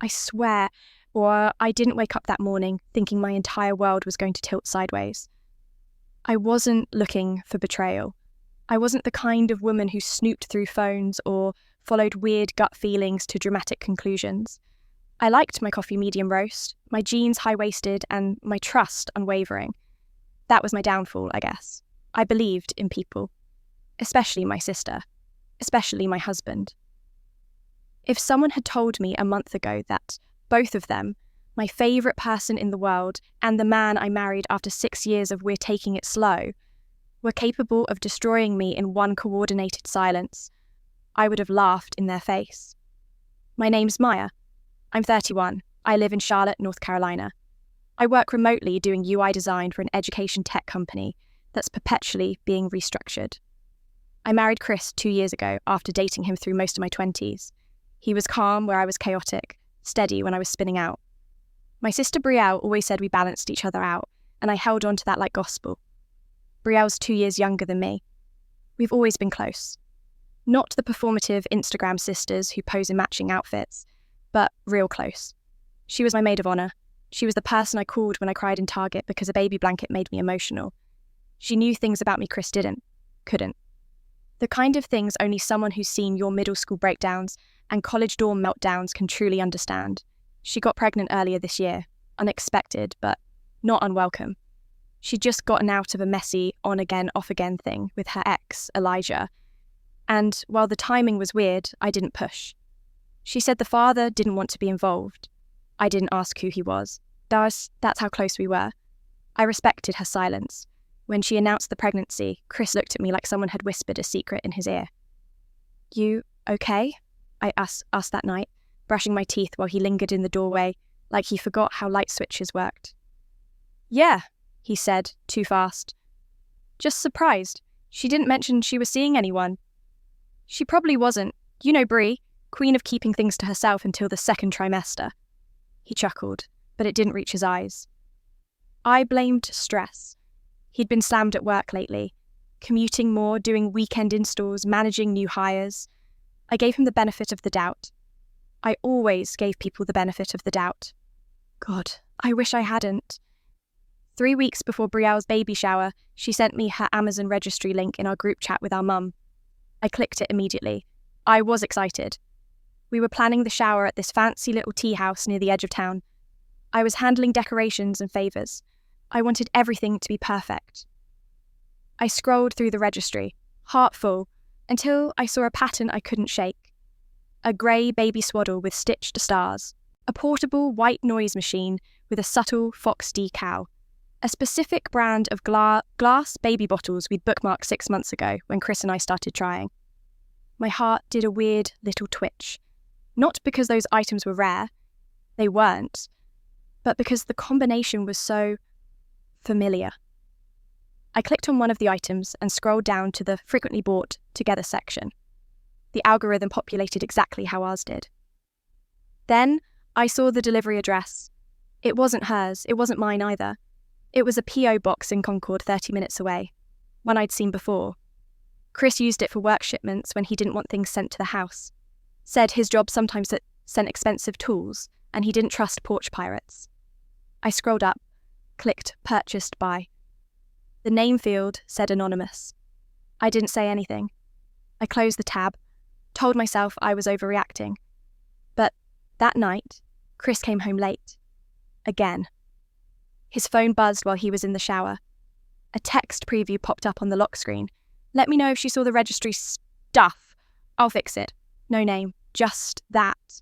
I swear, or I didn't wake up that morning thinking my entire world was going to tilt sideways. I wasn't looking for betrayal. I wasn't the kind of woman who snooped through phones or followed weird gut feelings to dramatic conclusions. I liked my coffee medium roast, my jeans high-waisted, and my trust unwavering. That was my downfall, I guess. I believed in people, especially my sister, especially my husband. If someone had told me a month ago that both of them, my favourite person in the world and the man I married after 6 years of we're taking it slow, were capable of destroying me in one coordinated silence, I would have laughed in their face. My name's Maya. I'm 31. I live in Charlotte, North Carolina. I work remotely doing UI design for an education tech company that's perpetually being restructured. I married Chris 2 years ago after dating him through most of my 20s. He was calm where I was chaotic, steady when I was spinning out. My sister Brielle always said we balanced each other out, and I held on to that like gospel. Brielle's 2 years younger than me. We've always been close. Not the performative Instagram sisters who pose in matching outfits, but real close. She was my maid of honour. She was the person I called when I cried in Target because a baby blanket made me emotional. She knew things about me Chris couldn't. The kind of things only someone who's seen your middle school breakdowns and college dorm meltdowns can truly understand. She got pregnant earlier this year, unexpected, but not unwelcome. She'd just gotten out of a messy on-again, off-again thing with her ex, Elijah. And while the timing was weird, I didn't push. She said the father didn't want to be involved. I didn't ask who he was. That's how close we were. I respected her silence. When she announced the pregnancy, Chris looked at me like someone had whispered a secret in his ear. "You okay?" I asked that night, brushing my teeth while he lingered in the doorway, like he forgot how light switches worked. "Yeah," he said, too fast. "Just surprised. She didn't mention she was seeing anyone." "She probably wasn't. You know Brie, queen of keeping things to herself until the second trimester." He chuckled, but it didn't reach his eyes. I blamed stress. He'd been slammed at work lately, commuting more, doing weekend installs, managing new hires. I gave him the benefit of the doubt. I always gave people the benefit of the doubt. God, I wish I hadn't. 3 weeks before Brielle's baby shower, she sent me her Amazon registry link in our group chat with our mum. I clicked it immediately. I was excited. We were planning the shower at this fancy little tea house near the edge of town. I was handling decorations and favours. I wanted everything to be perfect. I scrolled through the registry, heart full, until I saw a pattern I couldn't shake. A grey baby swaddle with stitched stars. A portable white noise machine with a subtle fox decal. A specific brand of glass baby bottles we'd bookmarked 6 months ago when Chris and I started trying. My heart did a weird little twitch. Not because those items were rare. They weren't. But because the combination was so familiar. I clicked on one of the items and scrolled down to the frequently bought together section. The algorithm populated exactly how ours did. Then I saw the delivery address. It wasn't hers, it wasn't mine either. It was a PO box in Concord 30 minutes away, one I'd seen before. Chris used it for work shipments when he didn't want things sent to the house. Said his job sometimes sent expensive tools and he didn't trust porch pirates. I scrolled up, clicked purchased by. The name field said anonymous. I didn't say anything. I closed the tab, told myself I was overreacting. But that night, Chris came home late. Again. His phone buzzed while he was in the shower. A text preview popped up on the lock screen. "Let me know if she saw the registry stuff. I'll fix it. No name, just that."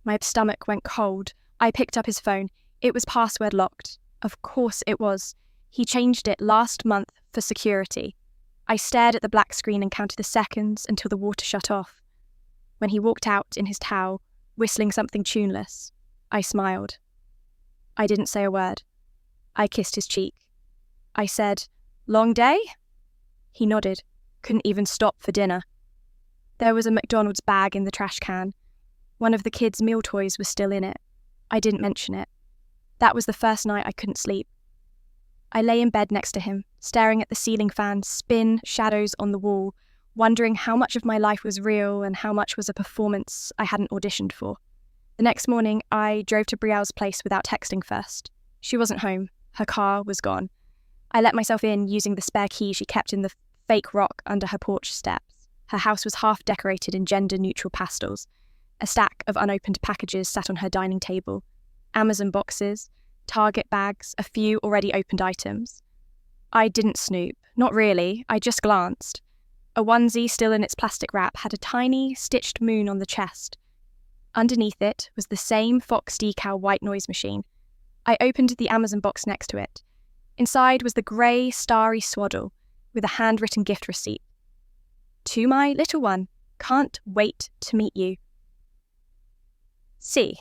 My stomach went cold. I picked up his phone. It was password locked. Of course it was. He changed it last month for security. I stared at the black screen and counted the seconds until the water shut off. When he walked out in his towel, whistling something tuneless, I smiled. I didn't say a word. I kissed his cheek. I said, "Long day?" He nodded, couldn't even stop for dinner. There was a McDonald's bag in the trash can. One of the kids' meal toys was still in it. I didn't mention it. That was the first night I couldn't sleep. I lay in bed next to him, staring at the ceiling fan spin shadows on the wall, wondering how much of my life was real and how much was a performance I hadn't auditioned for. The next morning, I drove to Brielle's place without texting first. She wasn't home. Her car was gone. I let myself in using the spare key she kept in the fake rock under her porch steps. Her house was half decorated in gender-neutral pastels. A stack of unopened packages sat on her dining table. Amazon boxes, Target bags, a few already opened items. I didn't snoop. Not really. I just glanced. A onesie still in its plastic wrap had a tiny, stitched moon on the chest. Underneath it was the same Fox decal white noise machine. I opened the Amazon box next to it. Inside was the grey, starry swaddle with a handwritten gift receipt. To my little one, can't wait to meet you. C.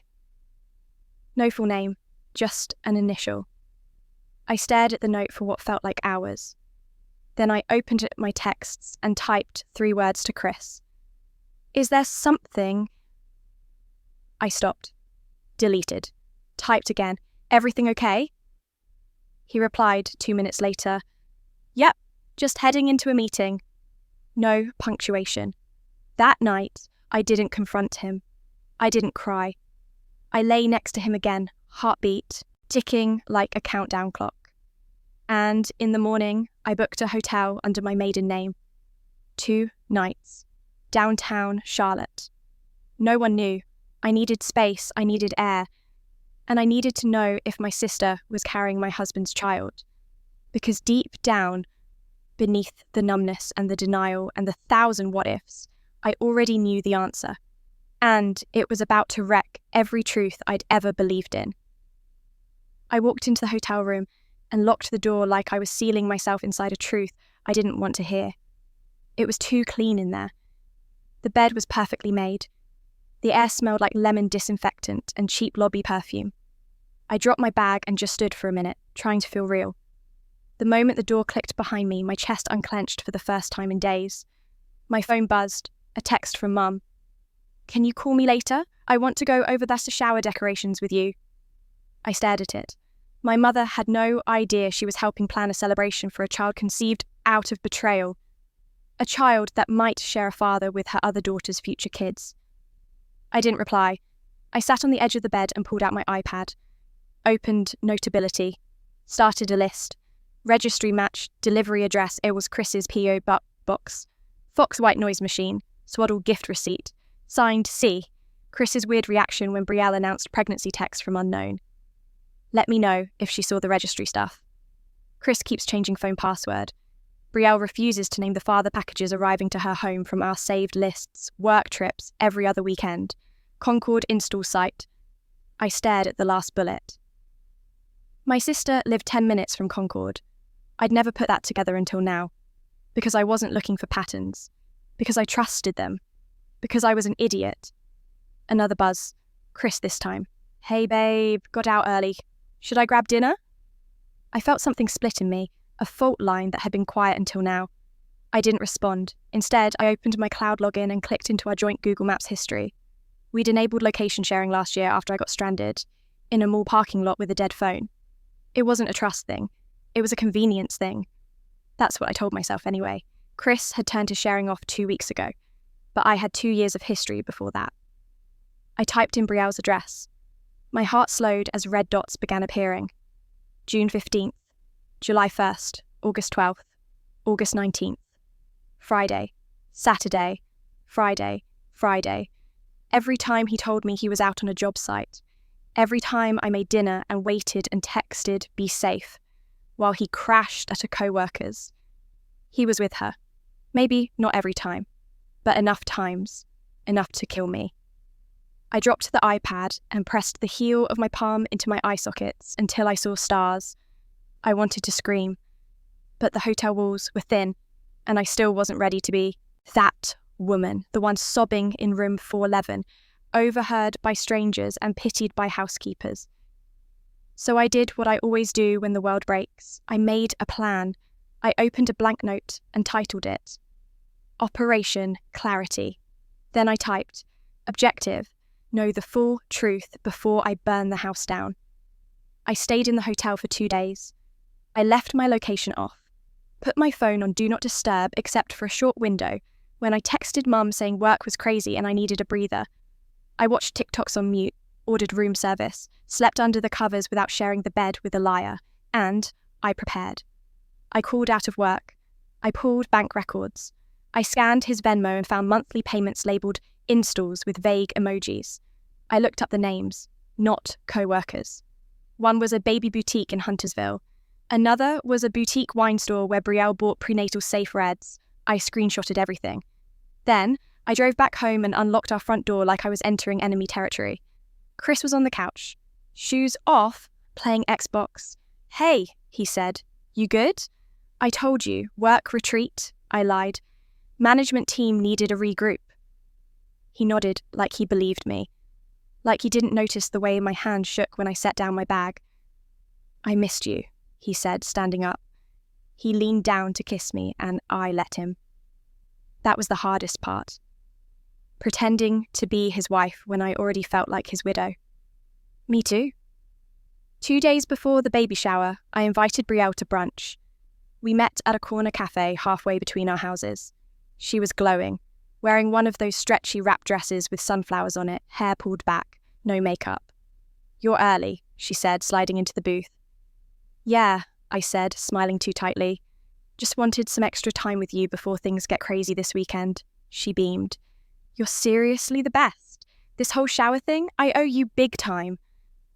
No full name, just an initial. I stared at the note for what felt like hours. Then I opened my texts and typed 3 words to Chris. Is there something? I stopped. Deleted. Typed again. Everything okay? He replied 2 minutes later. Yep, just heading into a meeting. No punctuation. That night, I didn't confront him. I didn't cry. I lay next to him again, heartbeat, ticking like a countdown clock. And in the morning, I booked a hotel under my maiden name. 2 nights. Downtown Charlotte. No one knew. I needed space, I needed air. And I needed to know if my sister was carrying my husband's child. Because deep down, beneath the numbness and the denial and the 1,000 what-ifs, I already knew the answer. And it was about to wreck every truth I'd ever believed in. I walked into the hotel room and locked the door like I was sealing myself inside a truth I didn't want to hear. It was too clean in there. The bed was perfectly made. The air smelled like lemon disinfectant and cheap lobby perfume. I dropped my bag and just stood for a minute, trying to feel real. The moment the door clicked behind me, my chest unclenched for the first time in days. My phone buzzed, a text from Mum. Can you call me later? I want to go over the shower decorations with you. I stared at it. My mother had no idea she was helping plan a celebration for a child conceived out of betrayal. A child that might share a father with her other daughter's future kids. I didn't reply. I sat on the edge of the bed and pulled out my iPad. Opened Notability. Started a list. Registry match, delivery address, it was Chris's P.O. box. Fox white noise machine, swaddle gift receipt. Signed C. Chris's weird reaction when Brielle announced pregnancy text from unknown. Let me know if she saw the registry stuff. Chris keeps changing phone password. Brielle refuses to name the father packages arriving to her home from our saved lists, work trips, every other weekend. Concord install site. I stared at the last bullet. My sister lived 10 minutes from Concord. I'd never put that together until now. Because I wasn't looking for patterns. Because I trusted them. Because I was an idiot. Another buzz. Chris this time. Hey babe, got out early. Should I grab dinner? I felt something split in me, a fault line that had been quiet until now. I didn't respond. Instead, I opened my cloud login and clicked into our joint Google Maps history. We'd enabled location sharing last year after I got stranded, in a mall parking lot with a dead phone. It wasn't a trust thing. It was a convenience thing. That's what I told myself anyway. Chris had turned to sharing off 2 weeks ago, but I had 2 years of history before that. I typed in Brielle's address. My heart slowed as red dots began appearing. June 15th, July 1st, August 12th, August 19th. Friday, Saturday, Friday, Friday. Every time he told me he was out on a job site. Every time I made dinner and waited and texted, be safe, while he crashed at a co-worker's. He was with her. Maybe not every time, but enough times, enough to kill me. I dropped the iPad and pressed the heel of my palm into my eye sockets until I saw stars. I wanted to scream, but the hotel walls were thin, and I still wasn't ready to be that woman, the one sobbing in room 411, overheard by strangers and pitied by housekeepers. So I did what I always do when the world breaks. I made a plan. I opened a blank note and titled it Operation Clarity. Then I typed, Objective, know the full truth before I burn the house down. I stayed in the hotel for 2 days. I left my location off, put my phone on Do Not Disturb except for a short window when I texted Mum saying work was crazy and I needed a breather. I watched TikToks on mute, ordered room service, slept under the covers without sharing the bed with a liar, and I prepared. I called out of work. I pulled bank records. I scanned his Venmo and found monthly payments labelled installs with vague emojis. I looked up the names, not co-workers. One was a baby boutique in Huntersville. Another was a boutique wine store where Brielle bought prenatal safe reds. I screenshotted everything. Then, I drove back home and unlocked our front door like I was entering enemy territory. Chris was on the couch, shoes off, playing Xbox. "Hey," he said, "you good?" "I told you, work retreat," I lied. "Management team needed a regroup." He nodded like he believed me, like he didn't notice the way my hand shook when I set down my bag. "I missed you," he said, standing up. He leaned down to kiss me, and I let him. That was the hardest part. Pretending to be his wife when I already felt like his widow. Me too. 2 days before the baby shower, I invited Brielle to brunch. We met at a corner cafe halfway between our houses. She was glowing, wearing one of those stretchy wrap dresses with sunflowers on it, hair pulled back, no makeup. "You're early," she said, sliding into the booth. "Yeah," I said, smiling too tightly. "Just wanted some extra time with you before things get crazy this weekend." She beamed. "You're seriously the best. This whole shower thing, I owe you big time."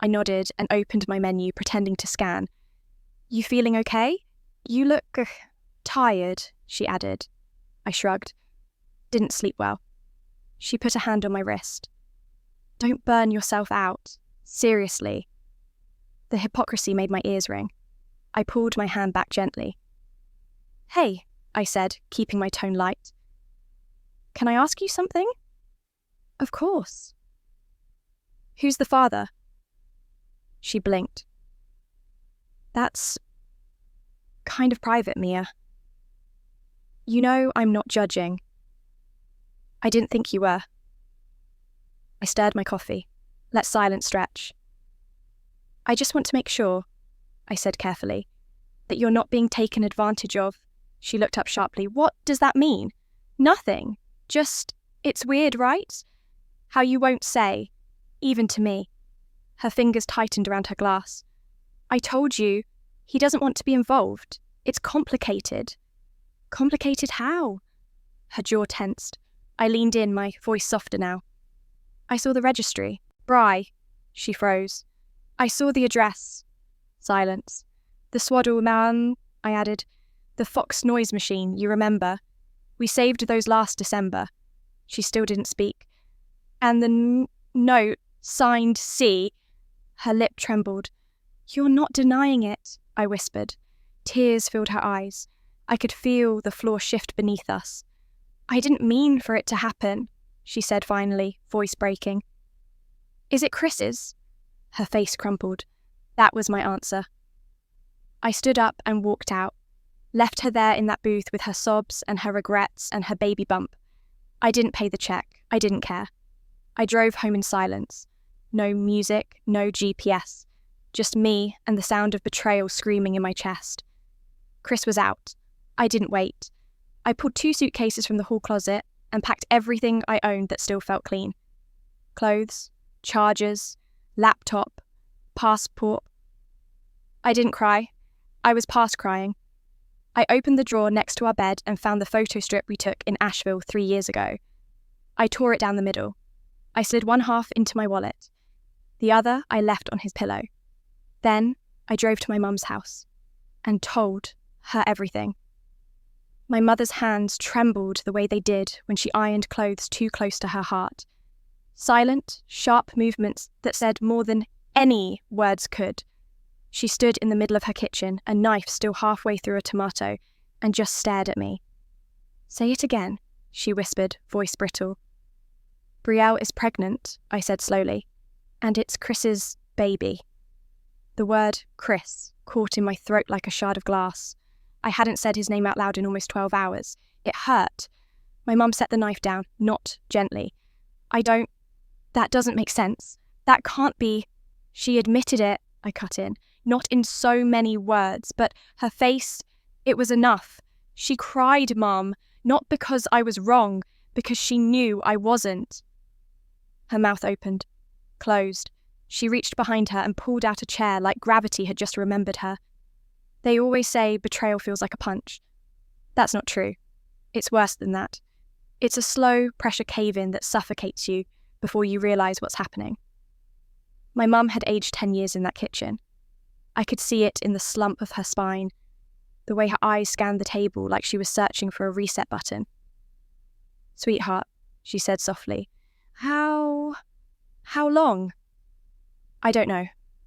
I nodded and opened my menu, pretending to scan. "You feeling okay? You look tired," she added. I shrugged. "Didn't sleep well." She put a hand on my wrist. "Don't burn yourself out. Seriously." The hypocrisy made my ears ring. I pulled my hand back gently. "Hey," I said, keeping my tone light. "Can I ask you something?" "Of course." "Who's the father?" She blinked. "That's kind of private, Mia. You know I'm not judging." "I didn't think you were." I stirred my coffee. Let silence stretch. "I just want to make sure," I said carefully, "that you're not being taken advantage of." She looked up sharply. "What does that mean?" "Nothing. Just, it's weird, right? How you won't say, even to me." Her fingers tightened around her glass. "I told you, he doesn't want to be involved. It's complicated." "Complicated how?" Her jaw tensed. I leaned in, my voice softer now. "I saw the registry." "Bry." She froze. "I saw the address." Silence. "The swaddle man," I added. "The Fox noise machine, you remember? We saved those last December." She still didn't speak. "And the note, signed C." Her lip trembled. "You're not denying it," I whispered. Tears filled her eyes. I could feel the floor shift beneath us. "I didn't mean for it to happen," she said finally, voice breaking. "Is it Chris's?" Her face crumpled. That was my answer. I stood up and walked out, left her there in that booth with her sobs and her regrets and her baby bump. I didn't pay the check. I didn't care. I drove home in silence. No music, no GPS. Just me and the sound of betrayal screaming in my chest. Chris was out. I didn't wait. I pulled 2 suitcases from the hall closet and packed everything I owned that still felt clean. Clothes, chargers, laptop, passport. I didn't cry. I was past crying. I opened the drawer next to our bed and found the photo strip we took in Asheville 3 years ago. I tore it down the middle. I slid one half into my wallet. The other I left on his pillow. Then I drove to my mum's house and told her everything. My mother's hands trembled the way they did when she ironed clothes too close to her heart. Silent, sharp movements that said more than any words could. She stood in the middle of her kitchen, a knife still halfway through a tomato, and just stared at me. "Say it again," she whispered, voice brittle. "Brielle is pregnant," I said slowly, "and it's Chris's baby." The word Chris caught in my throat like a shard of glass. I hadn't said his name out loud in almost 12 hours. It hurt. My mum set the knife down, not gently. That doesn't make sense. That can't be." "She admitted it," I cut in. "Not in so many words, but her face, it was enough. She cried, Mum, not because I was wrong, because she knew I wasn't." Her mouth opened, closed. She reached behind her and pulled out a chair like gravity had just remembered her. They always say betrayal feels like a punch. That's not true. It's worse than that. It's a slow pressure cave-in that suffocates you before you realise what's happening. My mum had aged 10 years in that kitchen. I could see it in the slump of her spine, the way her eyes scanned the table like she was searching for a reset button. "Sweetheart," she said softly, How long?" I don't know,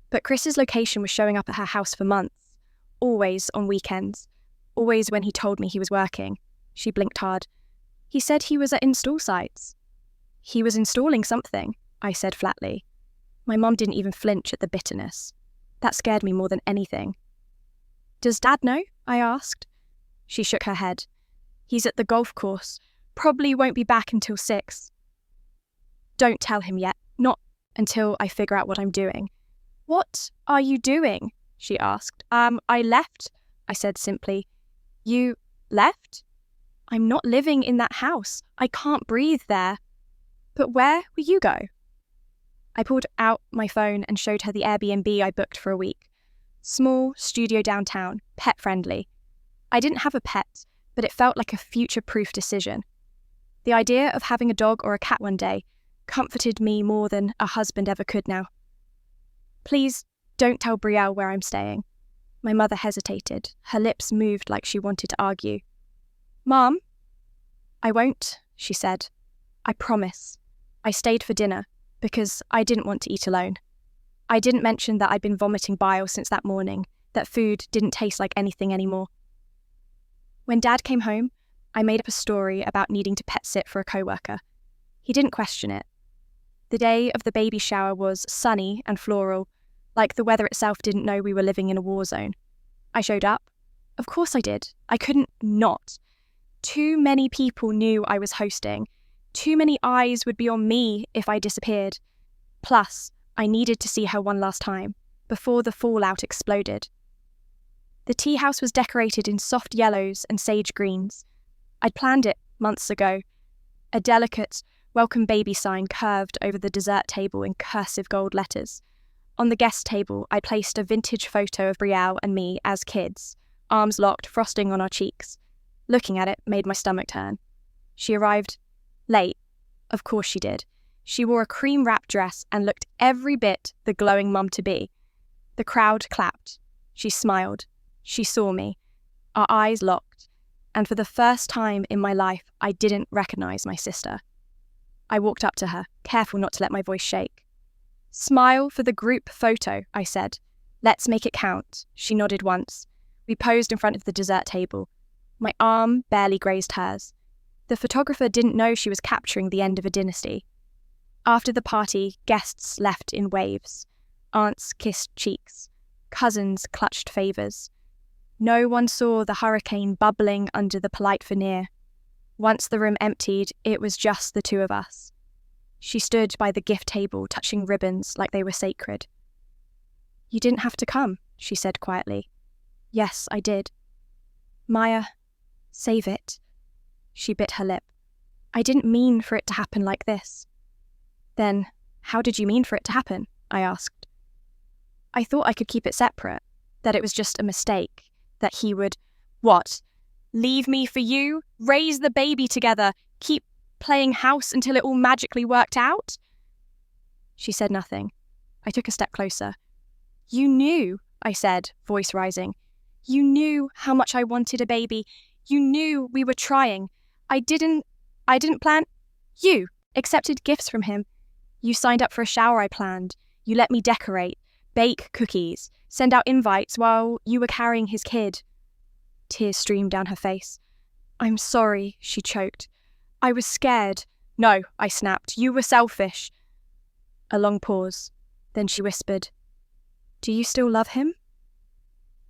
but Chris's location was showing up at her house for months, always on weekends, always when he told me he was working. She blinked hard. "He said he was at install sites." "He was installing something," I said flatly. My mum didn't even flinch at the bitterness. That scared me more than anything. "Does Dad know?" I asked. She shook her head. "He's at the golf course. Probably won't be back until 6. "Don't tell him yet. Not until I figure out what I'm doing." "What are you doing?" she asked. I left," I said simply. "You left?" "I'm not living in that house. I can't breathe there." "But where will you go?" I pulled out my phone and showed her the Airbnb I booked for a week. Small studio downtown, pet-friendly. I didn't have a pet, but it felt like a future-proof decision. The idea of having a dog or a cat one day comforted me more than a husband ever could now. "Please don't tell Brielle where I'm staying." My mother hesitated. Her lips moved like she wanted to argue. "Mom?" "I won't," she said. "I promise." I stayed for dinner because I didn't want to eat alone. I didn't mention that I'd been vomiting bile since that morning, that food didn't taste like anything anymore. When Dad came home, I made up a story about needing to pet sit for a coworker. He didn't question it. The day of the baby shower was sunny and floral, like the weather itself didn't know we were living in a war zone. I showed up. Of course I did. I couldn't not. Too many people knew I was hosting. Too many eyes would be on me if I disappeared. Plus, I needed to see her one last time, before the fallout exploded. The tea house was decorated in soft yellows and sage greens. I'd planned it months ago. A delicate welcome baby sign curved over the dessert table in cursive gold letters. On the guest table, I placed a vintage photo of Brielle and me as kids, arms locked, frosting on our cheeks. Looking at it made my stomach turn. She arrived late. Of course she did. She wore a cream-wrapped dress and looked every bit the glowing mum-to-be. The crowd clapped. She smiled. She saw me. Our eyes locked. And for the first time in my life, I didn't recognise my sister. I walked up to her, careful not to let my voice shake. "Smile for the group photo," I said. "Let's make it count." She nodded once. We posed in front of the dessert table. My arm barely grazed hers. The photographer didn't know she was capturing the end of a dynasty. After the party, guests left in waves. Aunts kissed cheeks. Cousins clutched favours. No one saw the hurricane bubbling under the polite veneer. Once the room emptied, it was just the two of us. She stood by the gift table, touching ribbons like they were sacred. "You didn't have to come," she said quietly. "Yes, I did." "Maya, save it." She bit her lip. "I didn't mean for it to happen like this." "Then, how did you mean for it to happen?" I asked. "I thought I could keep it separate, that it was just a mistake, that he would..." "What? Leave me for you? Raise the baby together? Keep playing house until it all magically worked out?" She said nothing. I took a step closer. "You knew," I said, voice rising. "You knew how much I wanted a baby. You knew we were trying. I didn't plan..." "You accepted gifts from him. You signed up for a shower I planned. You let me decorate, bake cookies, send out invites while you were carrying his kid." Tears streamed down her face. "I'm sorry," she choked. "I was scared." "No," I snapped. "You were selfish." A long pause. Then she whispered, "Do you still love him?"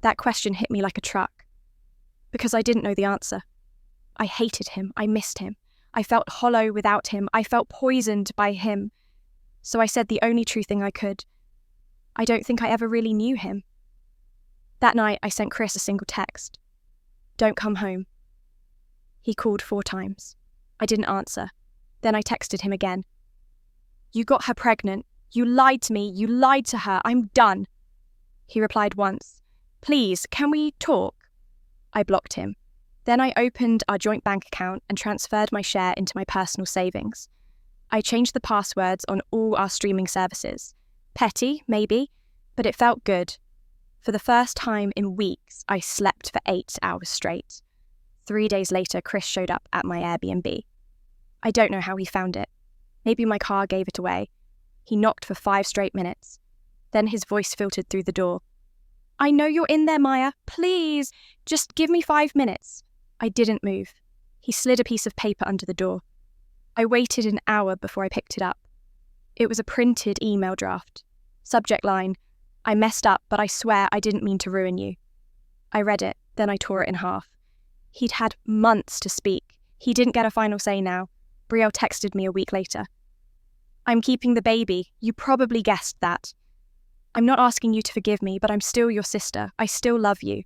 That question hit me like a truck, because I didn't know the answer. I hated him. I missed him. I felt hollow without him. I felt poisoned by him. So I said the only true thing I could. I don't think I ever really knew him. That night, I sent Chris a single text. "Don't come home." He called 4 times. I didn't answer. Then I texted him again. "You got her pregnant. You lied to me. You lied to her. I'm done. He replied once. Please, can we talk? I blocked him. Then I opened our joint bank account and transferred my share into my personal savings. I changed the passwords on all our streaming services. Petty, maybe, but it felt good. For the first time in weeks, I slept for 8 hours straight. 3 days later, Chris showed up at my Airbnb. I don't know how he found it. Maybe my car gave it away. He knocked for 5 straight minutes. Then his voice filtered through the door. I know you're in there, Maya. Please, just give me 5 minutes. I didn't move. He slid a piece of paper under the door. I waited an hour before I picked it up. It was a printed email draft. Subject line, I messed up, but I swear I didn't mean to ruin you. I read it, then I tore it in half. He'd had months to speak. He didn't get a final say now. Brielle texted me a week later. I'm keeping the baby. You probably guessed that. I'm not asking you to forgive me, but I'm still your sister. I still love you.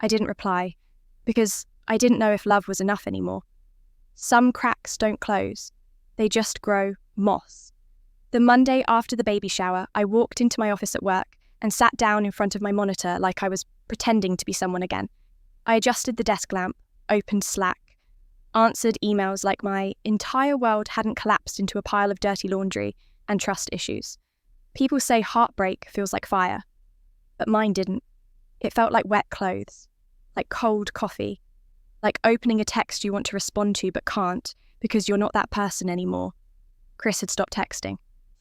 I didn't reply, because I didn't know if love was enough anymore. Some cracks don't close. They just grow moss. The Monday after the baby shower, I walked into my office at work and sat down in front of my monitor like I was pretending to be someone again. I adjusted the desk lamp, opened Slack, answered emails like my entire world hadn't collapsed into a pile of dirty laundry and trust issues. People say heartbreak feels like fire, but mine didn't. It felt like wet clothes, like cold coffee, like opening a text you want to respond to but can't because you're not that person anymore. Chris had stopped texting.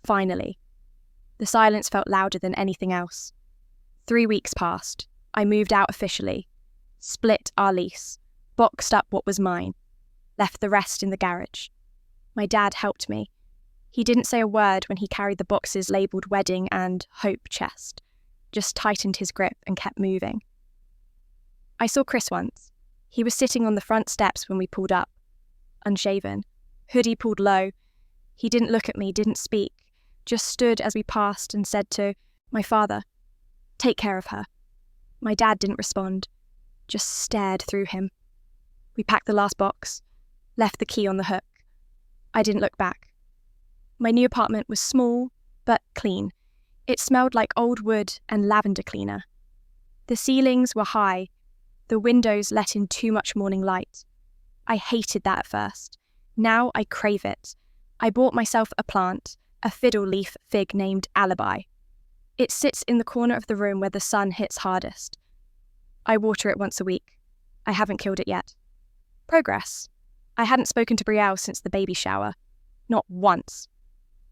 Finally. The silence felt louder than anything else. 3 weeks passed. I moved out officially, split our lease, boxed up what was mine, left the rest in the garage. My dad helped me. He didn't say a word when he carried the boxes labelled wedding and hope chest, just tightened his grip and kept moving. I saw Chris once. He was sitting on the front steps when we pulled up, unshaven, hoodie pulled low. He didn't look at me, didn't speak, just stood as we passed and said to my father, "Take care of her." My dad didn't respond, just stared through him. We packed the last box, left the key on the hook. I didn't look back. My new apartment was small, but clean. It smelled like old wood and lavender cleaner. The ceilings were high. The windows let in too much morning light. I hated that at first. Now I crave it. I bought myself a plant, a fiddle leaf fig named Alibi. It sits in the corner of the room where the sun hits hardest. I water it once a week. I haven't killed it yet. Progress. I hadn't spoken to Brielle since the baby shower. Not once.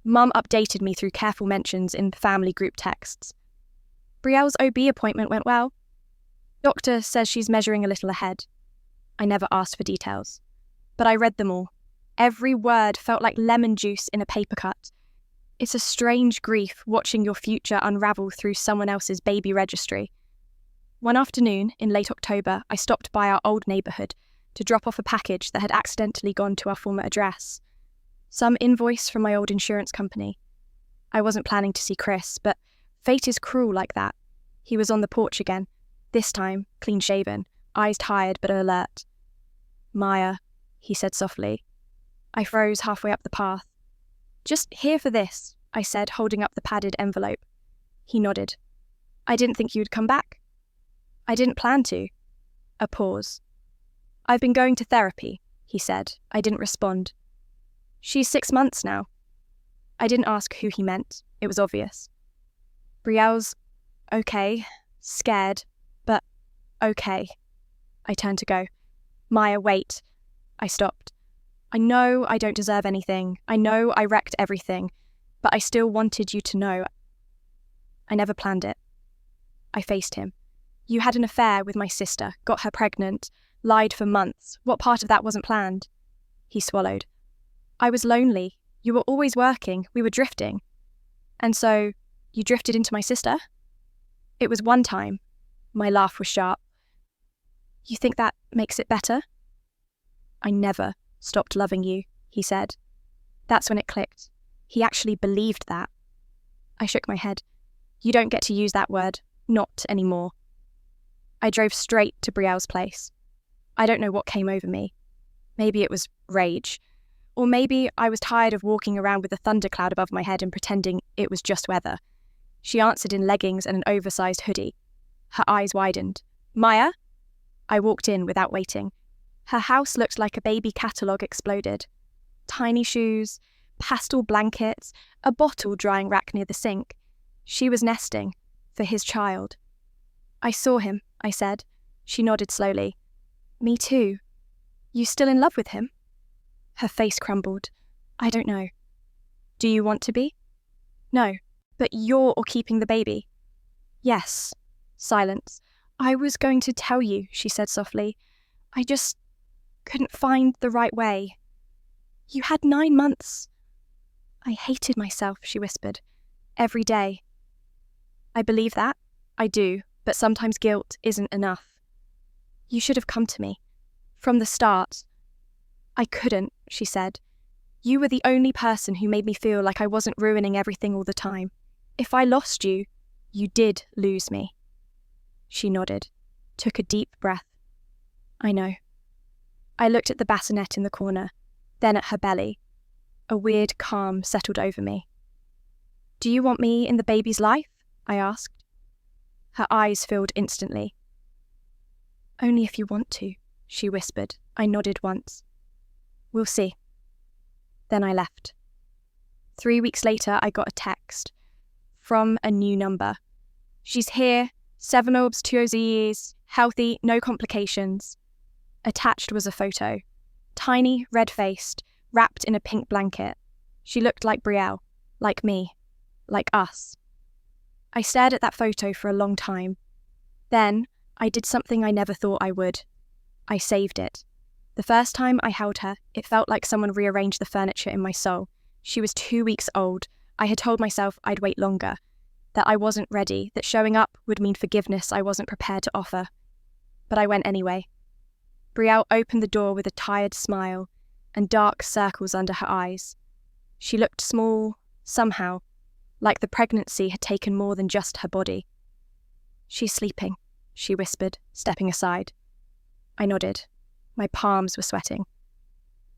Mum updated me through careful mentions in family group texts. Brielle's OB appointment went well. Doctor says she's measuring a little ahead. I never asked for details, but I read them all. Every word felt like lemon juice in a paper cut. It's a strange grief watching your future unravel through someone else's baby registry. One afternoon in late October, I stopped by our old neighbourhood to drop off a package that had accidentally gone to our former address. Some invoice from my old insurance company. I wasn't planning to see Chris, but fate is cruel like that. He was on the porch again, this time clean-shaven, eyes tired but alert. "Maya," he said softly. I froze halfway up the path. "Just here for this," I said, holding up the padded envelope. He nodded. "I didn't think you'd come back." "I didn't plan to." A pause. "I've been going to therapy," he said. I didn't respond. "She's 6 months now." I didn't ask who he meant. It was obvious. "Brielle's okay, scared, but okay." I turned to go. "Maya, wait." I stopped. "I know I don't deserve anything. I know I wrecked everything, but I still wanted you to know. I never planned it." I faced him. "You had an affair with my sister, got her pregnant, lied for months. What part of that wasn't planned?" He swallowed. "I was lonely. You were always working. We were drifting." "And so, you drifted into my sister?" "It was one time." My laugh was sharp. "You think that makes it better?" "I never stopped loving you," he said. That's when it clicked. He actually believed that. I shook my head. "You don't get to use that word. Not anymore." I drove straight to Brielle's place. I don't know what came over me. Maybe it was rage. Or maybe I was tired of walking around with a thundercloud above my head and pretending it was just weather. She answered in leggings and an oversized hoodie. Her eyes widened. Maya? I walked in without waiting. Her house looked like a baby catalogue exploded. Tiny shoes, pastel blankets, a bottle drying rack near the sink. She was nesting for his child. I saw him, I said. She nodded slowly. Me too. You still in love with him? Her face crumbled. I don't know. Do you want to be? No, but you're all keeping the baby. Yes. Silence. I was going to tell you, she said softly. I just couldn't find the right way. You had 9 months. I hated myself, she whispered. Every day. I believe that. I do, but sometimes guilt isn't enough. You should have come to me. From the start. I couldn't, she said. You were the only person who made me feel like I wasn't ruining everything all the time. If I lost you, you did lose me. She nodded, took a deep breath. I know. I looked at the bassinet in the corner, then at her belly. A weird calm settled over me. Do you want me in the baby's life? I asked. Her eyes filled instantly. Only if you want to, she whispered. I nodded once. We'll see. Then I left. 3 weeks later, I got a text from a new number. She's here, 7 orbs, 2 OZEs, healthy, no complications. Attached was a photo. Tiny, red-faced, wrapped in a pink blanket. She looked like Brielle, like me, like us. I stared at that photo for a long time. Then, I did something I never thought I would. I saved it. The first time I held her, it felt like someone rearranged the furniture in my soul. She was 2 weeks old. I had told myself I'd wait longer, that I wasn't ready, that showing up would mean forgiveness I wasn't prepared to offer. But I went anyway. Brielle opened the door with a tired smile and dark circles under her eyes. She looked small, somehow, like the pregnancy had taken more than just her body. She's sleeping, she whispered, stepping aside. I nodded. My palms were sweating.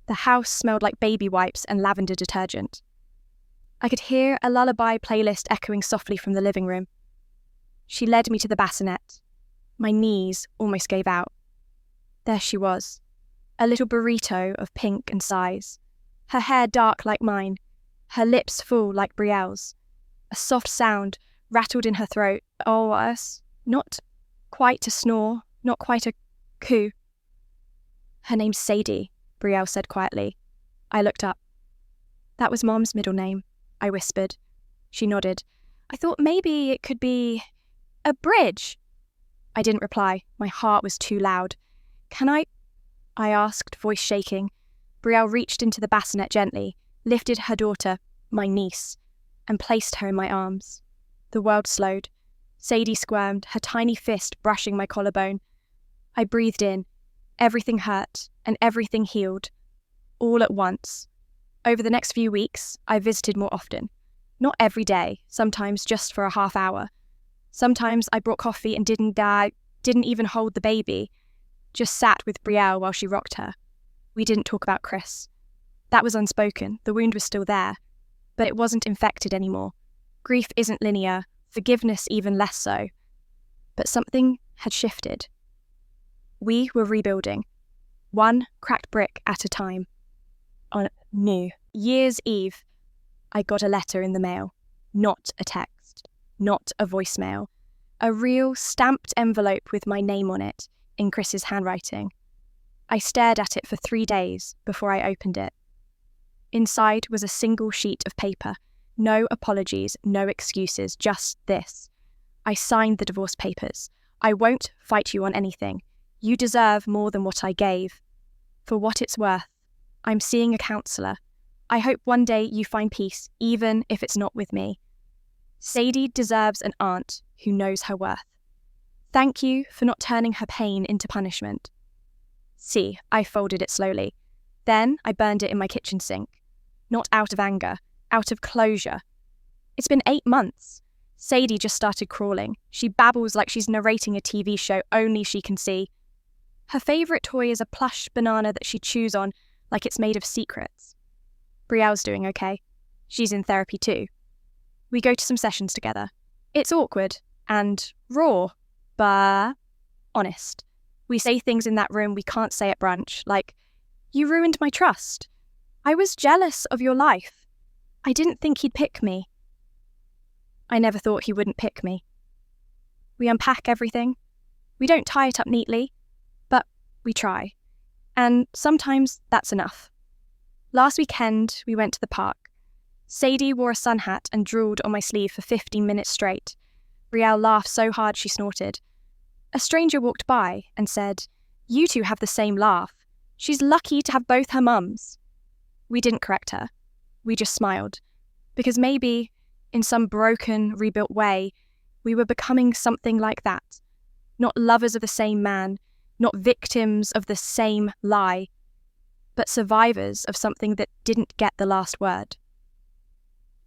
The house smelled like baby wipes and lavender detergent. I could hear a lullaby playlist echoing softly from the living room. She led me to the bassinet. My knees almost gave out. There she was, a little burrito of pink and size, her hair dark like mine, her lips full like Brielle's. A soft sound rattled in her throat. Oh, not quite a snore, not quite a coo. Her name's Sadie, Brielle said quietly. I looked up. That was Mom's middle name, I whispered. She nodded. I thought maybe it could be a bridge. I didn't reply. My heart was too loud. Can I asked, voice shaking. Brielle reached into the bassinet gently, lifted her daughter, my niece, and placed her in my arms. The world slowed. Sadie squirmed, her tiny fist brushing my collarbone. I breathed in. Everything hurt, and everything healed. All at once. Over the next few weeks, I visited more often. Not every day, sometimes just for a half hour. Sometimes I brought coffee and didn't even hold the baby, just sat with Brielle while she rocked her. We didn't talk about Chris. That was unspoken, the wound was still there, but it wasn't infected anymore. Grief isn't linear, forgiveness even less so. But something had shifted. We were rebuilding, one cracked brick at a time. On New Year's Eve, I got a letter in the mail, not a text, not a voicemail, a real stamped envelope with my name on it, in Chris's handwriting. I stared at it for 3 days before I opened it. Inside was a single sheet of paper, no apologies, no excuses, just this. I signed the divorce papers. I won't fight you on anything. You deserve more than what I gave. For what it's worth, I'm seeing a counsellor. I hope one day you find peace, even if it's not with me. Sadie deserves an aunt who knows her worth. Thank you for not turning her pain into punishment. See, I folded it slowly. Then I burned it in my kitchen sink. Not out of anger, out of closure. It's been 8 months. Sadie just started crawling. She babbles like she's narrating a TV show only she can see. Her favourite toy is a plush banana that she chews on like it's made of secrets. Brielle's doing okay. She's in therapy too. We go to some sessions together. It's awkward and raw, but honest. We say things in that room we can't say at brunch, like, "You ruined my trust. I was jealous of your life. I didn't think he'd pick me." I never thought he wouldn't pick me. We unpack everything. We don't tie it up neatly, but we try. And sometimes that's enough. Last weekend, we went to the park. Sadie wore a sun hat and drooled on my sleeve for 15 minutes straight. Brielle laughed so hard she snorted. A stranger walked by and said, "You two have the same laugh. She's lucky to have both her mums." We didn't correct her. We just smiled. Because maybe, in some broken, rebuilt way, we were becoming something like that. Not lovers of the same man, not victims of the same lie, but survivors of something that didn't get the last word.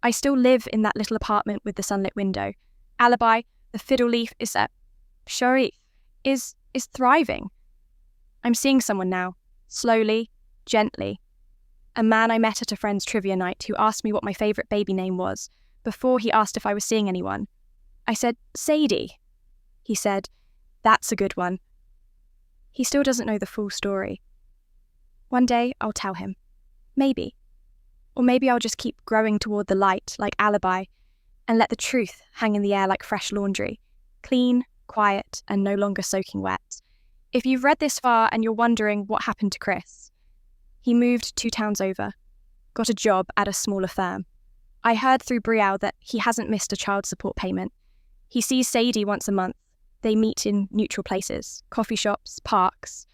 I still live in that little apartment with the sunlit window. Alibi, the fiddle leaf is thriving. I'm seeing someone now, slowly, gently. A man I met at a friend's trivia night who asked me what my favourite baby name was before he asked if I was seeing anyone. I said, "Sadie." He said, "That's a good one." He still doesn't know the full story. One day I'll tell him. Maybe. Or maybe I'll just keep growing toward the light like Alibi and let the truth hang in the air like fresh laundry, clean, quiet, and no longer soaking wet. If you've read this far and you're wondering what happened to Chris, he moved 2 towns over, got a job at a smaller firm. I heard through Brielle that he hasn't missed a child support payment. He sees Sadie once a month. They meet in neutral places, coffee shops, parks.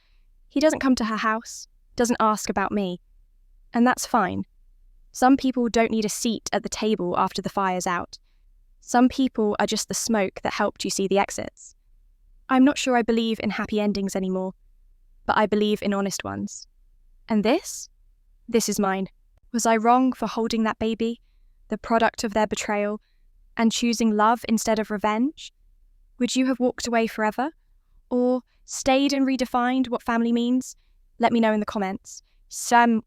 He doesn't come to her house, doesn't ask about me. And that's fine. Some people don't need a seat at the table after the fire's out. Some people are just the smoke that helped you see the exits. I'm not sure I believe in happy endings anymore, but I believe in honest ones. And this is mine. Was I wrong for holding that baby, the product of their betrayal, and choosing love instead of revenge? Would you have walked away forever? Or stayed and redefined what family means? Let me know in the comments. Some